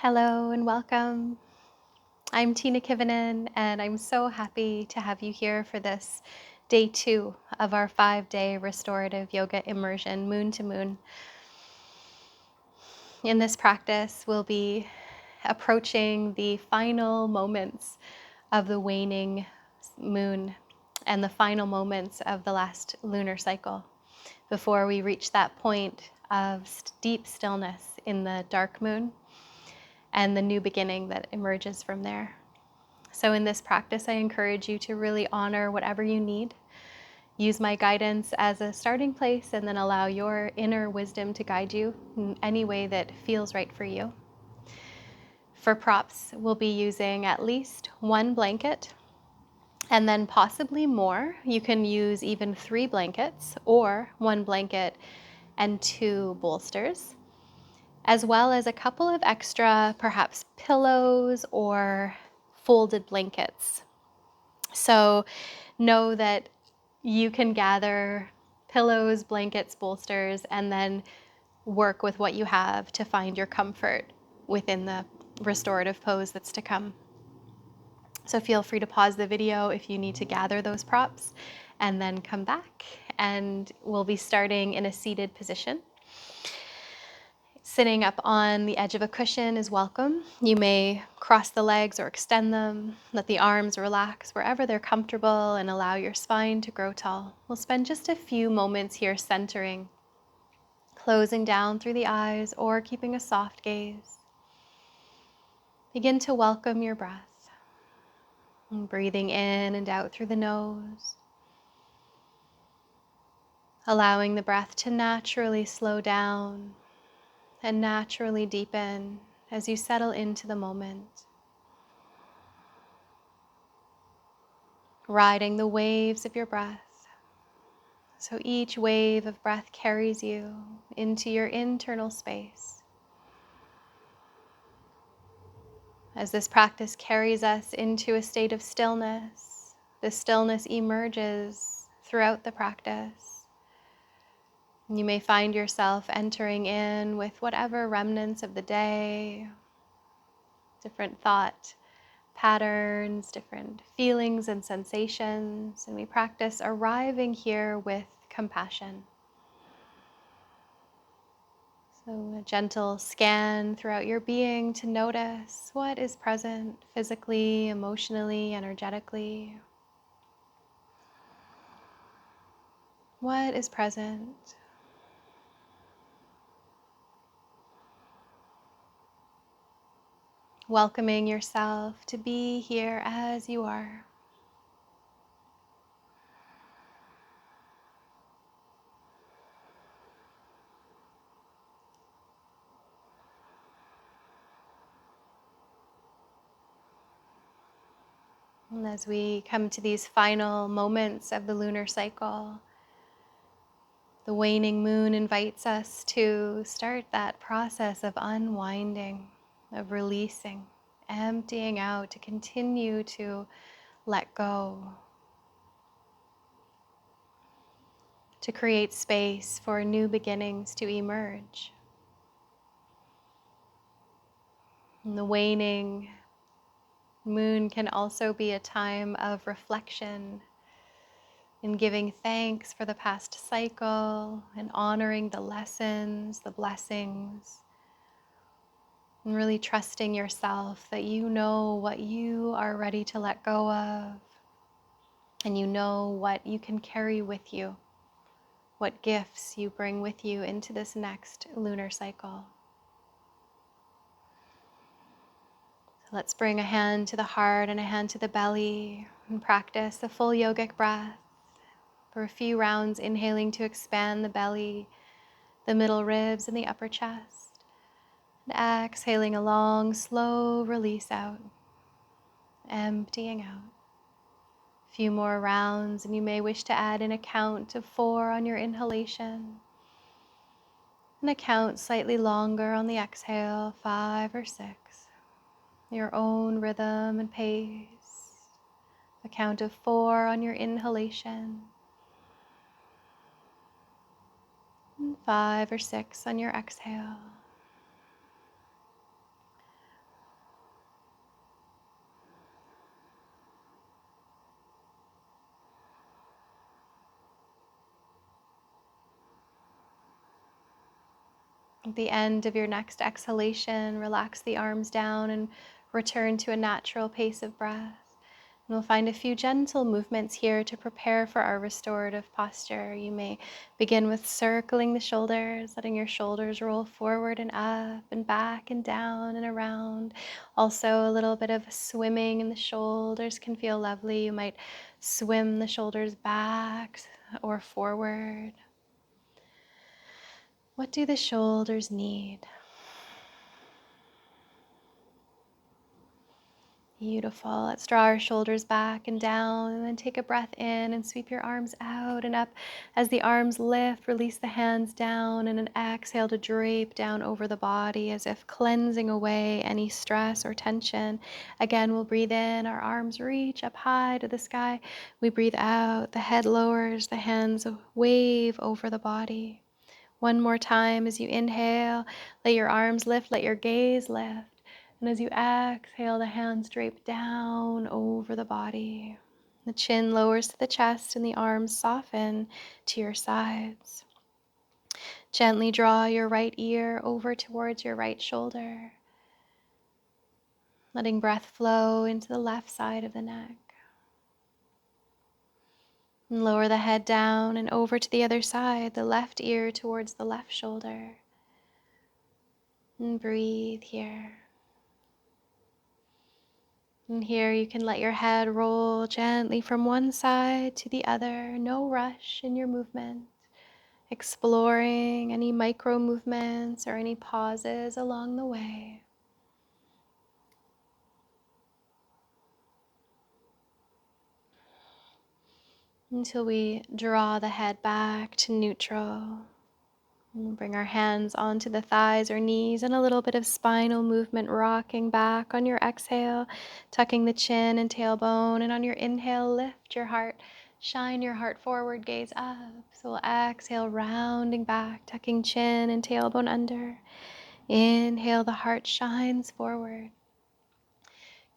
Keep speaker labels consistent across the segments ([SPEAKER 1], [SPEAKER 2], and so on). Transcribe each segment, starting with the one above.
[SPEAKER 1] Hello and welcome. I'm Tiina Kivinen, and I'm so happy to have you here for this day 2 of our 5-day restorative yoga immersion, moon to moon. In this practice, we'll be approaching the final moments of the waning moon and the final moments of the last lunar cycle before we reach that point of deep stillness in the dark moon and the new beginning that emerges from there. So in this practice, I encourage you to really honor whatever you need. Use my guidance as a starting place and then allow your inner wisdom to guide you in any way that feels right for you. For props, we'll be using at least one blanket and then possibly more. You can use even 3 blankets or 1 blanket and 2 bolsters, as well as a couple of extra, perhaps pillows or folded blankets. So know that you can gather pillows, blankets, bolsters, and then work with what you have to find your comfort within the restorative pose that's to come. So feel free to pause the video if you need to gather those props and then come back, and we'll be starting in a seated position. Sitting up on the edge of a cushion is welcome. You may cross the legs or extend them. Let the arms relax wherever they're comfortable and allow your spine to grow tall. We'll spend just a few moments here centering, closing down through the eyes or keeping a soft gaze. Begin to welcome your breath. And breathing in and out through the nose. Allowing the breath to naturally slow down and naturally deepen as you settle into the moment. Riding the waves of your breath. So each wave of breath carries you into your internal space. As this practice carries us into a state of stillness, the stillness emerges throughout the practice. You may find yourself entering in with whatever remnants of the day, different thought patterns, different feelings and sensations, and we practice arriving here with compassion. So a gentle scan throughout your being to notice what is present physically, emotionally, energetically. What is present? Welcoming yourself to be here as you are. And as we come to these final moments of the lunar cycle, the waning moon invites us to start that process of unwinding, of releasing, emptying out, to continue to let go, to create space for new beginnings to emerge. And the waning moon can also be a time of reflection, in giving thanks for the past cycle and honoring the lessons, the blessings, and really trusting yourself that you know what you are ready to let go of, and you know what you can carry with you, what gifts you bring with you into this next lunar cycle. So let's bring a hand to the heart and a hand to the belly and practice the full yogic breath for a few rounds, inhaling to expand the belly, the middle ribs, and the upper chest. And exhaling a long, slow release out, emptying out. A few more rounds, and you may wish to add in a count of 4 on your inhalation, and a count slightly longer on the exhale, 5 or 6. Your own rhythm and pace. A count of 4 on your inhalation, and 5 or 6 on your exhale. At the end of your next exhalation, relax the arms down and return to a natural pace of breath. And we'll find a few gentle movements here to prepare for our restorative posture. You may begin with circling the shoulders, letting your shoulders roll forward and up and back and down and around. Also, a little bit of swimming in the shoulders can feel lovely. You might swim the shoulders back or forward. What do the shoulders need? Beautiful. Let's draw our shoulders back and down, and then take a breath in and sweep your arms out and up. As the arms lift, release the hands down, and an exhale to drape down over the body as if cleansing away any stress or tension. Again, we'll breathe in, our arms reach up high to the sky. We breathe out, the head lowers, the hands wave over the body. One more time as you inhale, let your arms lift, let your gaze lift. And as you exhale, the hands drape down over the body. The chin lowers to the chest and the arms soften to your sides. Gently draw your right ear over towards your right shoulder, letting breath flow into the left side of the neck. And lower the head down and over to the other side, the left ear towards the left shoulder. And breathe here. And here you can let your head roll gently from one side to the other. No rush in your movement. Exploring any micro movements or any pauses along the way. Until we draw the head back to neutral. We'll bring our hands onto the thighs or knees, and a little bit of spinal movement rocking back on your exhale, tucking the chin and tailbone, and on your inhale, lift your heart, shine your heart forward, gaze up. So we'll exhale, rounding back, tucking chin and tailbone under. Inhale, the heart shines forward.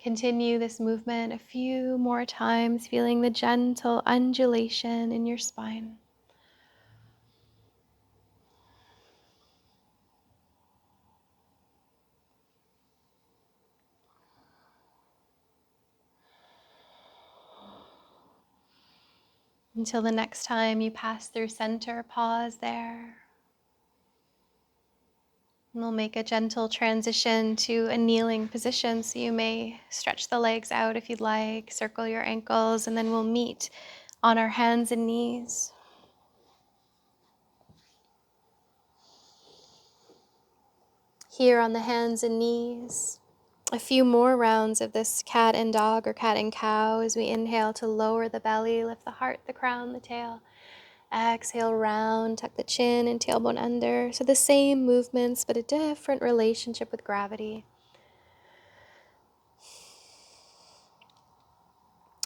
[SPEAKER 1] Continue this movement a few more times, feeling the gentle undulation in your spine. Until the next time you pass through center, pause there. And we'll make a gentle transition to a kneeling position. So you may stretch the legs out if you'd like, circle your ankles, and then we'll meet on our hands and knees. Here on the hands and knees, a few more rounds of this cat and dog or cat and cow as we inhale to lower the belly, lift the heart, the crown, the tail. Exhale, round, tuck the chin and tailbone under. So the same movements, but a different relationship with gravity.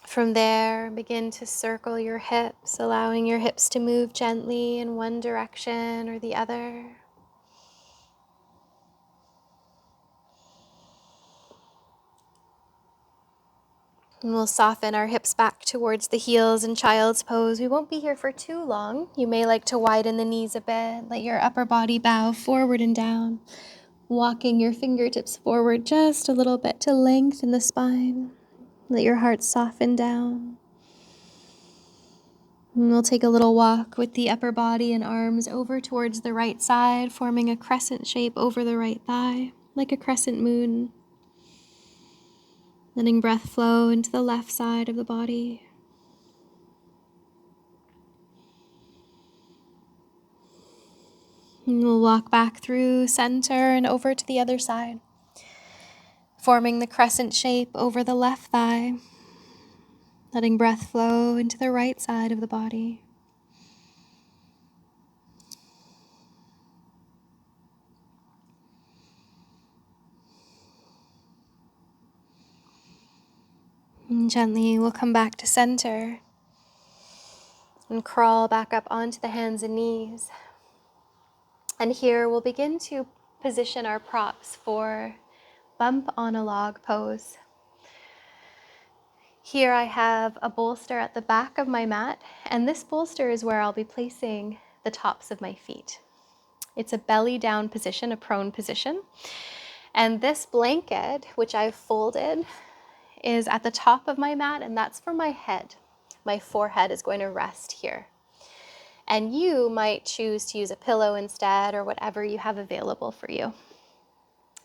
[SPEAKER 1] From there, begin to circle your hips, allowing your hips to move gently in one direction or the other. And we'll soften our hips back towards the heels in child's pose. We won't be here for too long. You may like to widen the knees a bit. Let your upper body bow forward and down, walking your fingertips forward just a little bit to lengthen the spine. Let your heart soften down. And we'll take a little walk with the upper body and arms over towards the right side, forming a crescent shape over the right thigh, like a crescent moon. Letting breath flow into the left side of the body. And we'll walk back through center and over to the other side, forming the crescent shape over the left thigh. Letting breath flow into the right side of the body. And gently we'll come back to center and crawl back up onto the hands and knees. And here we'll begin to position our props for bump on a log pose. Here I have a bolster at the back of my mat, and this bolster is where I'll be placing the tops of my feet. It's a belly down position, a prone position. And this blanket, which I've folded, is at the top of my mat, and that's for my head. My forehead is going to rest here. And you might choose to use a pillow instead, or whatever you have available for you.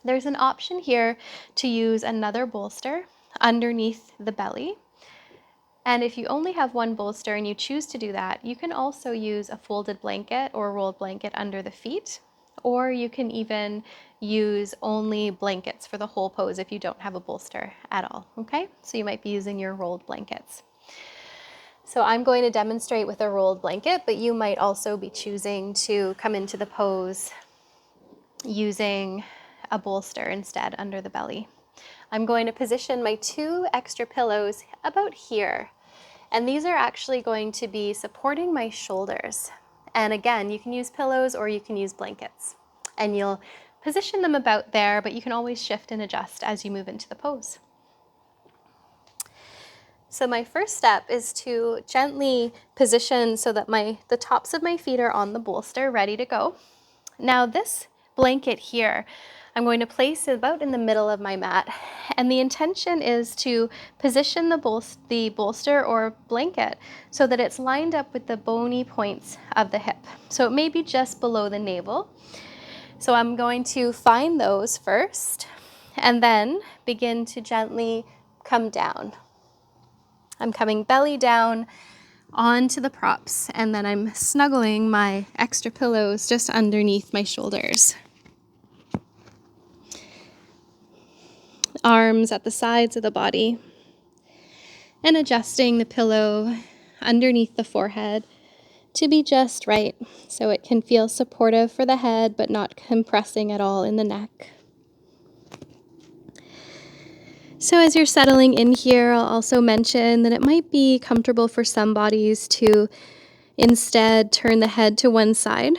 [SPEAKER 1] There's an option here to use another bolster underneath the belly. And if you only have one bolster and you choose to do that, you can also use a folded blanket or a rolled blanket under the feet, or you can even use only blankets for the whole pose if you don't have a bolster at all, okay? So you might be using your rolled blankets. So I'm going to demonstrate with a rolled blanket, but you might also be choosing to come into the pose using a bolster instead under the belly. I'm going to position my 2 extra pillows about here. And these are actually going to be supporting my shoulders. And again, you can use pillows or you can use blankets. And you'll position them about there, but you can always shift and adjust as you move into the pose. So my first step is to gently position so that the tops of my feet are on the bolster, ready to go. Now this blanket here, I'm going to place about in the middle of my mat, and the intention is to position the bolster or blanket so that it's lined up with the bony points of the hip. So it may be just below the navel. So I'm going to find those first and then begin to gently come down. I'm coming belly down onto the props, and then I'm snuggling my extra pillows just underneath my shoulders. Arms at the sides of the body, and adjusting the pillow underneath the forehead to be just right so it can feel supportive for the head but not compressing at all in the neck. So as you're settling in here, I'll also mention that it might be comfortable for some bodies to instead turn the head to one side.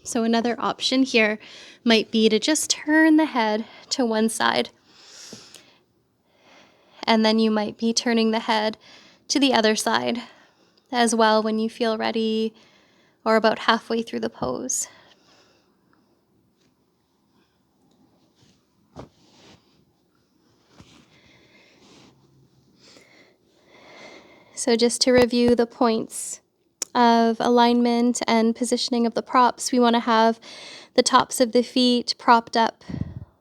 [SPEAKER 1] So another option here might be to just turn the head to one side. And then you might be turning the head to the other side as well when you feel ready or about halfway through the pose. So just to review the points of alignment and positioning of the props, we want to have the tops of the feet propped up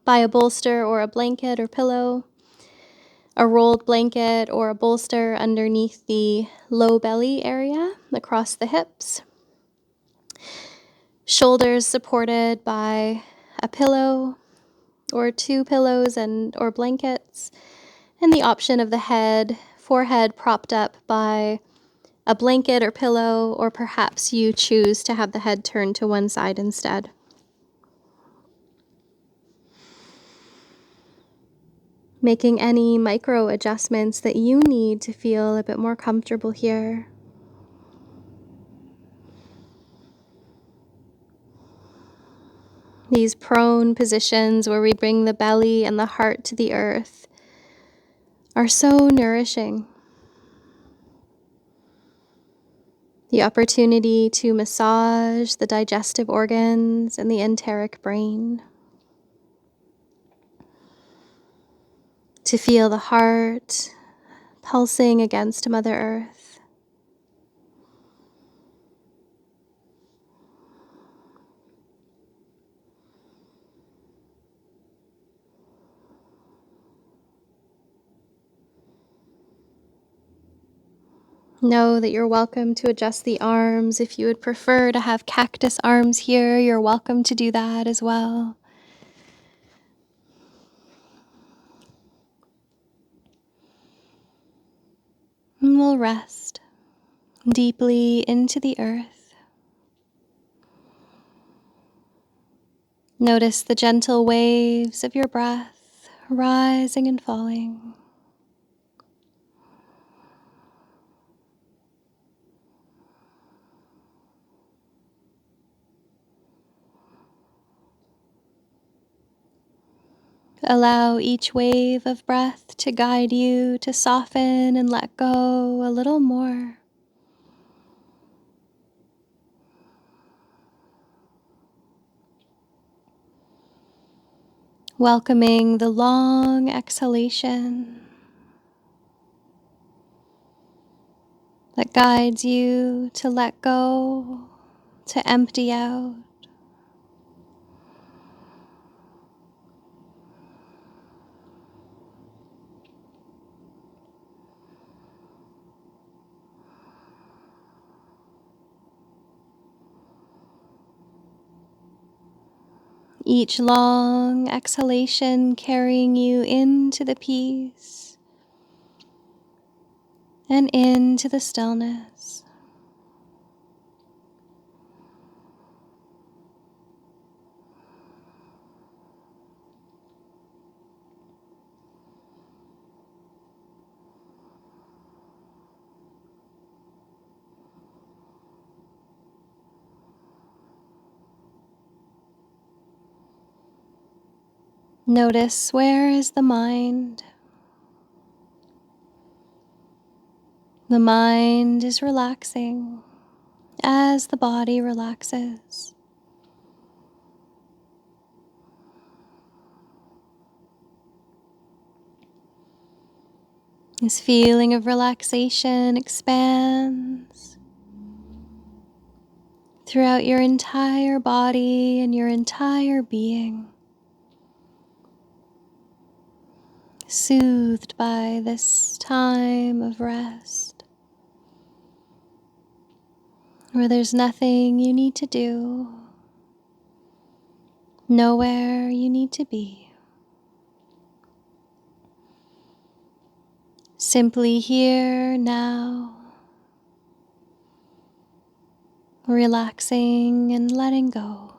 [SPEAKER 1] by a bolster or a blanket or pillow, a rolled blanket or a bolster underneath the low belly area across the hips, shoulders supported by a pillow or 2 pillows or blankets, and the option of the forehead propped up by a blanket or pillow, or perhaps you choose to have the head turned to one side instead. Making any micro adjustments that you need to feel a bit more comfortable here. These prone positions where we bring the belly and the heart to the earth are so nourishing. The opportunity to massage the digestive organs and the enteric brain. To feel the heart pulsing against Mother Earth. Know that you're welcome to adjust the arms. If you would prefer to have cactus arms here, you're welcome to do that as well. And we'll rest deeply into the earth. Notice the gentle waves of your breath rising and falling. Allow each wave of breath to guide you to soften and let go a little more. welcoming the long exhalation that guides you to let go, to empty out. Each long exhalation carrying you into the peace and into the stillness. Notice, where is the mind? The mind is relaxing as the body relaxes. This feeling of relaxation expands throughout your entire body and your entire being, soothed by this time of rest, where there's nothing you need to do, nowhere you need to be. Simply here now, relaxing and letting go.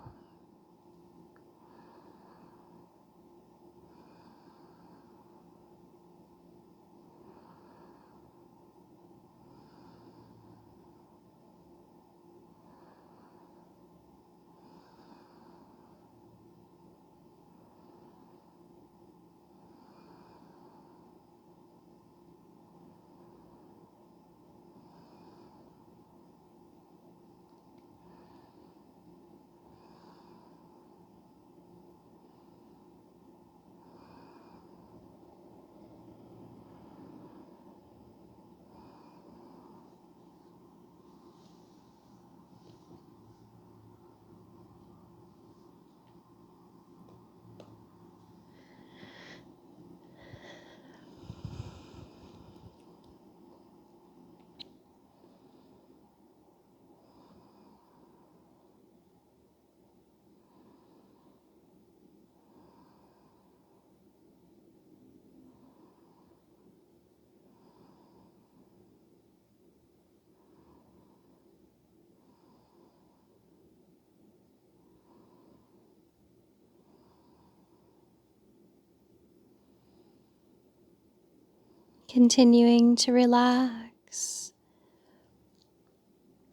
[SPEAKER 1] Continuing to relax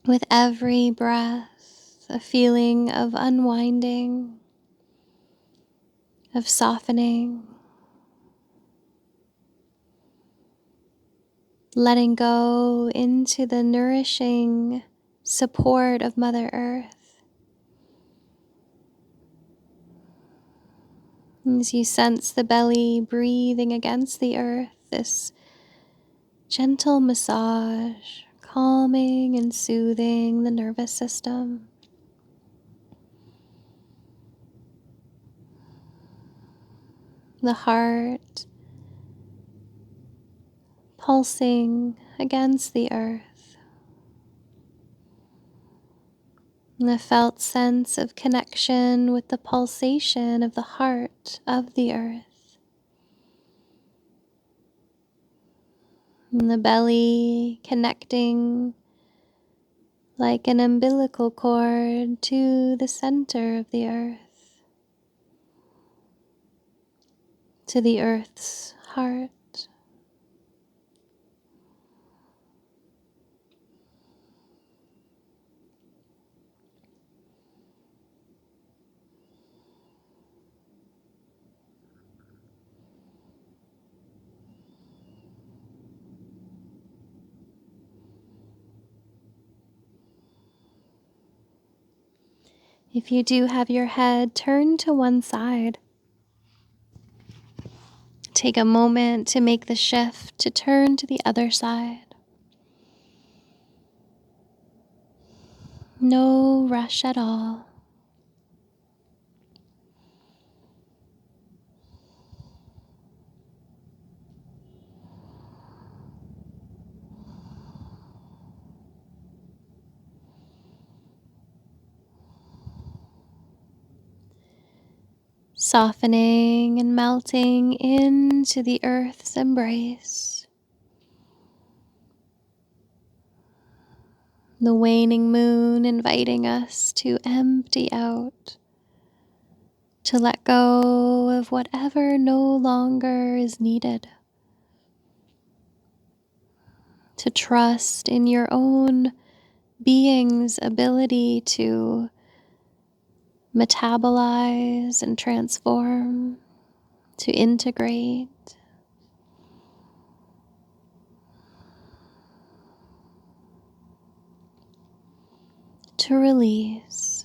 [SPEAKER 1] with every breath, a feeling of unwinding, of softening, letting go into the nourishing support of Mother Earth. As you sense the belly breathing against the earth, this gentle massage, calming and soothing the nervous system. The heart pulsing against the earth. And the felt sense of connection with the pulsation of the heart of the earth. And the belly connecting like an umbilical cord to the center of the earth, to the earth's heart. If you do have your head turned to one side, Take a moment to make the shift to turn to the other side. No rush at all. Softening and melting into the earth's embrace. The waning moon inviting us to empty out, to let go of whatever no longer is needed, to trust in your own being's ability to metabolize and transform, to integrate, to release.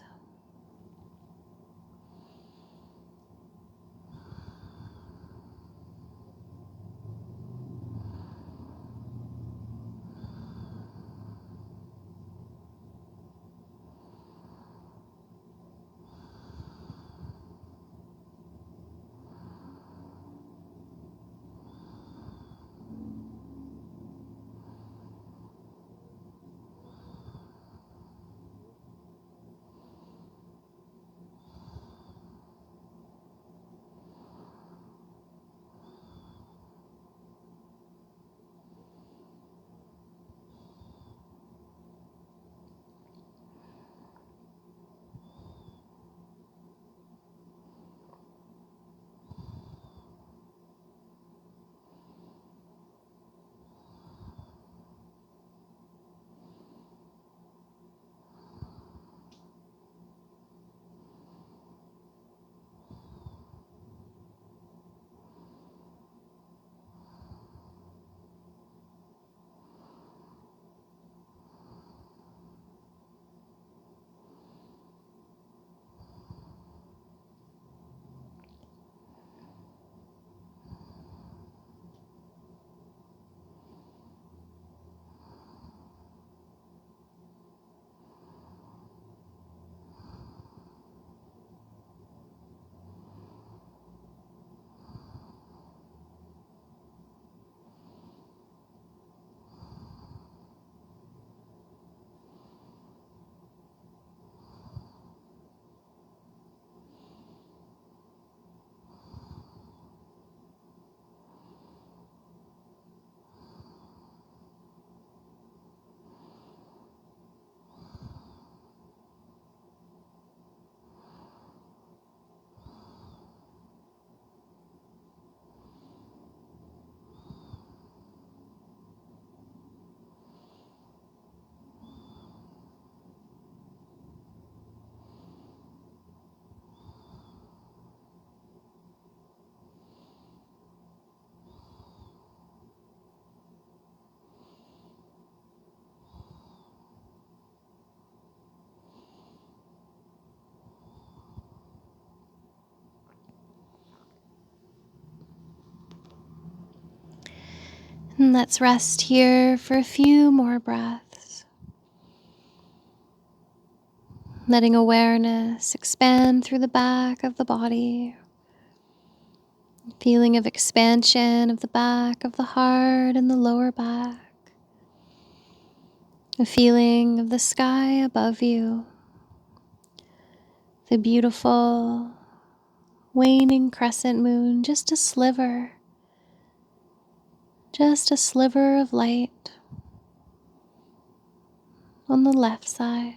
[SPEAKER 1] And let's rest here for a few more breaths, letting awareness expand through the back of the body, feeling of expansion of the back of the heart and the lower back, a feeling of the sky above you, the beautiful waning crescent moon, just a sliver of light on the left side.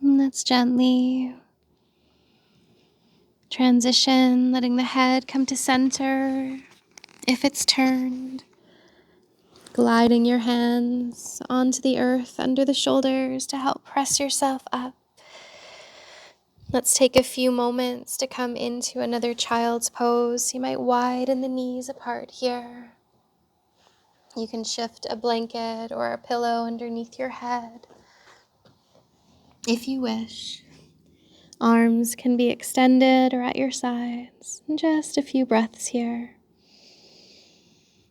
[SPEAKER 1] And let's gently transition, letting the head come to center If it's turned, gliding your hands onto the earth under the shoulders to help press yourself up. Let's take a few moments to come into another child's pose. You might widen the knees apart here. You can shift a blanket or a pillow underneath your head if you wish. Arms can be extended or at your sides. And just a few breaths here.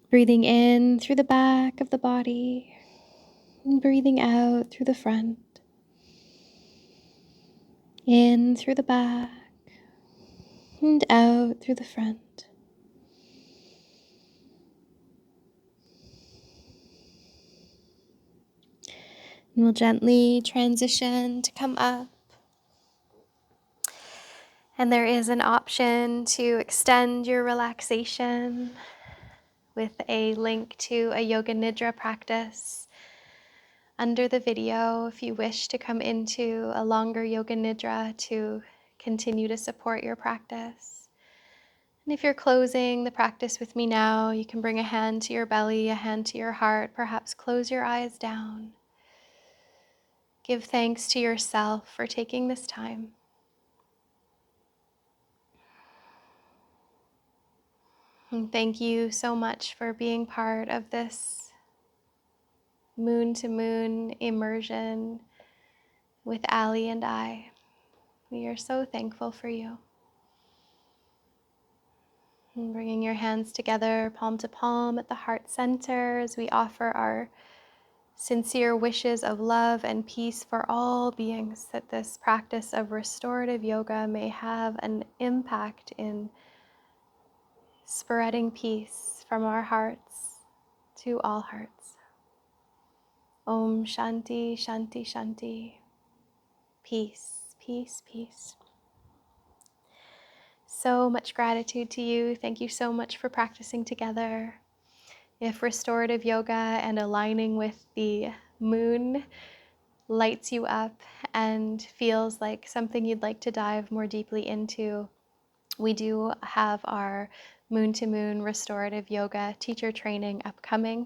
[SPEAKER 1] Breathing in through the back of the body and breathing out through the front. In through the back and out through the front. And we'll gently transition to come up. And there is an option to extend your relaxation with a link to a yoga nidra practice under the video if you wish to come into a longer yoga nidra to continue to support your practice. And if you're closing the practice with me now, you can bring a hand to your belly, a hand to your heart, perhaps close your eyes down. Give thanks to yourself for taking this time. And thank you so much for being part of this moon to moon immersion with Ali and I. We are so thankful for you. And bringing your hands together, palm to palm at the heart center as we offer our sincere wishes of love and peace for all beings, that this practice of restorative yoga may have an impact in spreading peace from our hearts to all hearts. Om Shanti, Shanti, Shanti. Peace, peace, peace. So much gratitude to you. Thank you so much for practicing together. If restorative yoga and aligning with the moon lights you up and feels like something you'd like to dive more deeply into, we do have our Moon to Moon restorative yoga teacher training upcoming,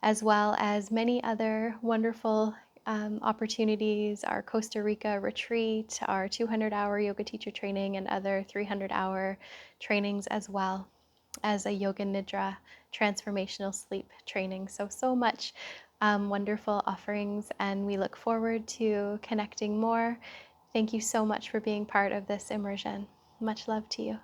[SPEAKER 1] as well as many other wonderful opportunities, our Costa Rica retreat, our 200-hour yoga teacher training, and other 300-hour trainings, as well as a yoga nidra transformational sleep training. So much wonderful offerings, and we look forward to connecting more. Thank you so much for being part of this immersion. Much love to you.